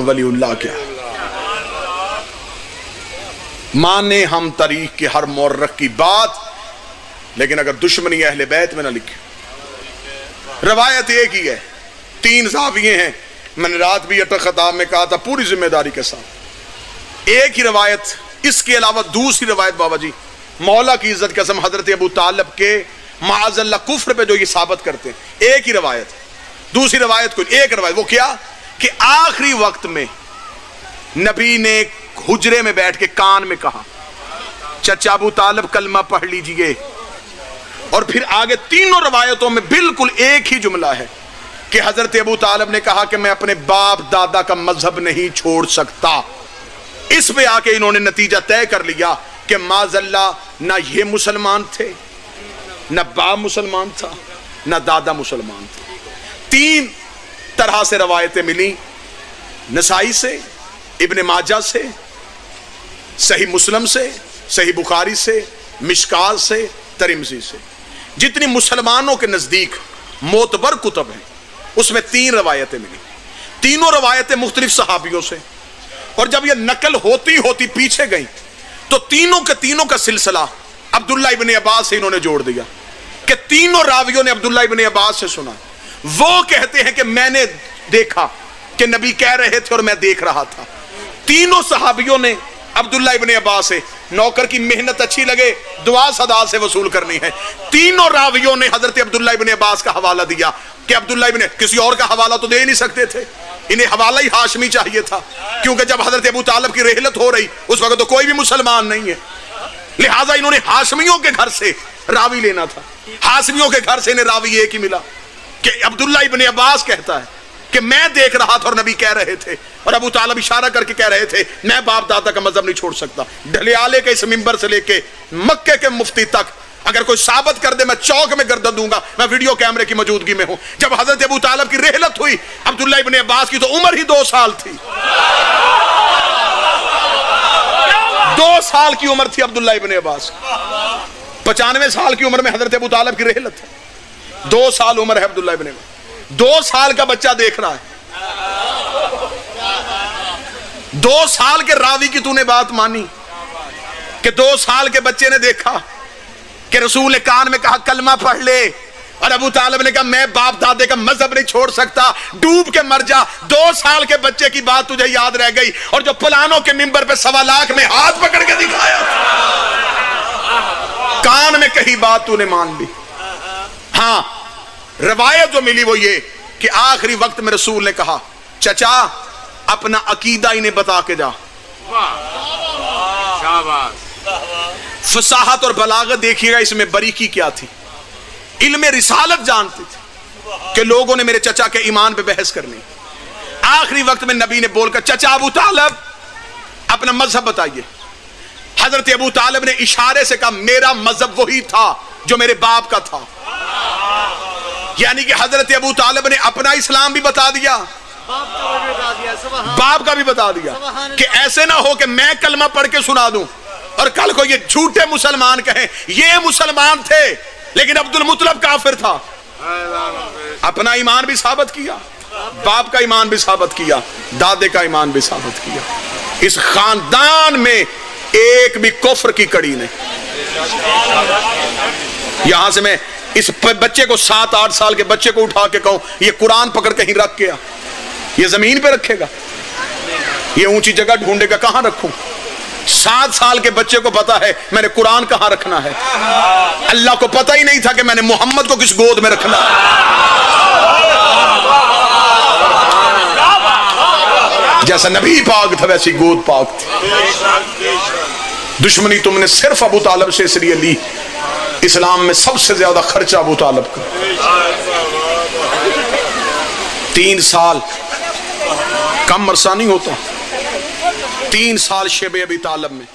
ولی اللہ کیا. مانے ہم تاریخ کے ہر مورخ کی بات، لیکن اگر دشمنی اہل بیت میں نہ لکھے. روایت ایک ہی ہے، 3 زاویے ہیں. میں نے رات بھی اٹک خطاب میں کہا تھا پوری ذمہ داری کے ساتھ، ایک ہی روایت. اس کے علاوہ دوسری روایت بابا جی مولا کی عزت قسم حضرت ابو طالب کے معاذ اللہ کفر پہ جو یہ ثابت کرتے ہیں، ایک ہی روایت. دوسری روایت کوئی، ایک روایت. وہ کیا کہ آخری وقت میں نبی نے حجرے میں بیٹھ کے کان میں کہا چچا ابو طالب کلمہ پڑھ لیجئے. اور پھر آگے تینوں روایتوں میں بالکل ایک ہی جملہ ہے کہ حضرت ابو طالب نے کہا کہ میں اپنے باپ دادا کا مذہب نہیں چھوڑ سکتا. اس پہ آ کے انہوں نے نتیجہ طے کر لیا کہ معاذ اللہ نہ یہ مسلمان تھے، نہ باپ مسلمان تھا، نہ دادا مسلمان تھا. 3 طرح سے روایتیں ملی، نسائی سے، ابن ماجہ سے، صحیح مسلم سے، صحیح بخاری سے، مشکات سے، ترمذی سے. جتنی مسلمانوں کے نزدیک معتبر کتب ہیں اس میں 3 روایتیں ملی. تینوں روایتیں مختلف صحابیوں سے. اور جب یہ نقل ہوتی ہوتی پیچھے گئیں تو تینوں کا سلسلہ عبداللہ ابن عباس سے انہوں نے جوڑ دیا کہ تینوں راویوں نے عبداللہ ابن عباس سے سنا. وہ کہتے ہیں کہ میں نے دیکھا کہ نبی کہہ رہے تھے اور میں دیکھ رہا تھا. تینوں صحابیوں نے عبداللہ ابن عباس سے، نوکر کی محنت اچھی لگے دعا صدا سے وصول کرنی ہے. تینوں راویوں نے حضرت عبداللہ ابن عباس کا حوالہ دیا کہ عبداللہ ابن، کسی اور کا حوالہ تو دے نہیں سکتے تھے، انہیں حوالہ ہی ہاشمی چاہیے تھا، کیونکہ جب حضرت ابو طالب کی رحلت ہو رہی اس وقت تو کوئی بھی مسلمان نہیں ہے، لہٰذا انہوں نے ہاشمیوں کے گھر سے راوی لینا تھا. ہاشمیوں کے گھر سے انہیں راوی ایک ہی ملا کہ عبداللہ ابن عباس کہتا ہے کہ میں دیکھ رہا تھا اور نبی کہہ رہے تھے، اور ابو طالب اشارہ کر کے کہہ رہے تھے میں باپ دادا کا مذہب نہیں چھوڑ سکتا. ڈھلیالے کے اس منبر سے لے کے مکے کے مفتی تک اگر کوئی ثابت کر دے میں چوک میں گردن دوں گا. میں ویڈیو کیمرے کی موجودگی میں ہوں. جب حضرت ابو طالب کی رحلت ہوئی عبداللہ ابن عباس کی تو عمر ہی 2 سال تھی. 2 سال کی عمر تھی عبداللہ ابن عباس. 95 سال کی عمر میں حضرت ابو طالب کی رحلت ہے. 2 سال عمر ہے عبداللہ ابن عباس. 2 سال کا بچہ دیکھ رہا ہے. 2 سال کے راوی کی تو نے بات مانی کہ 2 سال کے بچے نے دیکھا کہ رسول نے کان میں کہا کلمہ پڑھ لے، اور ابو طالب نے کہا میں باپ دادے کا مذہب نہیں چھوڑ سکتا، ڈوب کے مر جا. 2 سال کے بچے کی بات تجھے یاد رہ گئی، اور جو پلانوں کے منبر پہ 1.25 لاکھ میں ہاتھ پکڑ کے دکھایا کان میں کہی بات تو نے مان لی. ہاں روایت جو ملی وہ یہ کہ آخری وقت میں رسول نے کہا چچا اپنا عقیدہ انہیں بتا کے جا. فصاحت اور بلاغت دیکھیے گا اس میں باریکی کیا تھی. علم رسالت جانتے تھے کہ لوگوں نے میرے چچا کے ایمان پہ بحث کرنی. آخری وقت میں نبی نے بول کر چچا ابو طالب اپنا مذہب بتائیے. حضرت ابو طالب نے اشارے سے کہا میرا مذہب وہی تھا جو میرے باپ کا تھا. یعنی کہ حضرت ابو طالب نے اپنا اسلام بھی بتا دیا، باپ کا بھی بتا دیا، کہ ایسے نہ ہو کہ میں کلمہ پڑھ کے سنا دوں اور کل کو یہ جھوٹے مسلمان کہیں یہ مسلمان تھے لیکن عبد المطلب کافر تھا. اپنا ایمان بھی ثابت کیا، باپ کا ایمان بھی ثابت کیا، دادے کا ایمان بھی ثابت کیا. اس خاندان میں ایک بھی کفر کی کڑی نہیں. یہاں سے میں اس بچے کو 7-8 سال کے بچے کو اٹھا کے کہوں یہ قرآن پکڑ کہیں رکھ کے یہ زمین پہ رکھے گا، یہ اونچی جگہ ڈھونڈے گا، کہاں رکھوں؟ 7 سال کے بچے کو پتا ہے میں نے قرآن کہاں رکھنا ہے. اللہ کو پتہ ہی نہیں تھا کہ میں نے محمد کو کس گود میں رکھنا ہے. جیسا نبی پاک تھا ویسی گود پاک تھی. دشمنی تم نے صرف ابو طالب سے اس لیے لی، اسلام میں سب سے زیادہ خرچہ ابو طالب کا. 3 سال کم عرصہ نہیں ہوتا. 3 سال شیب ابی طالب میں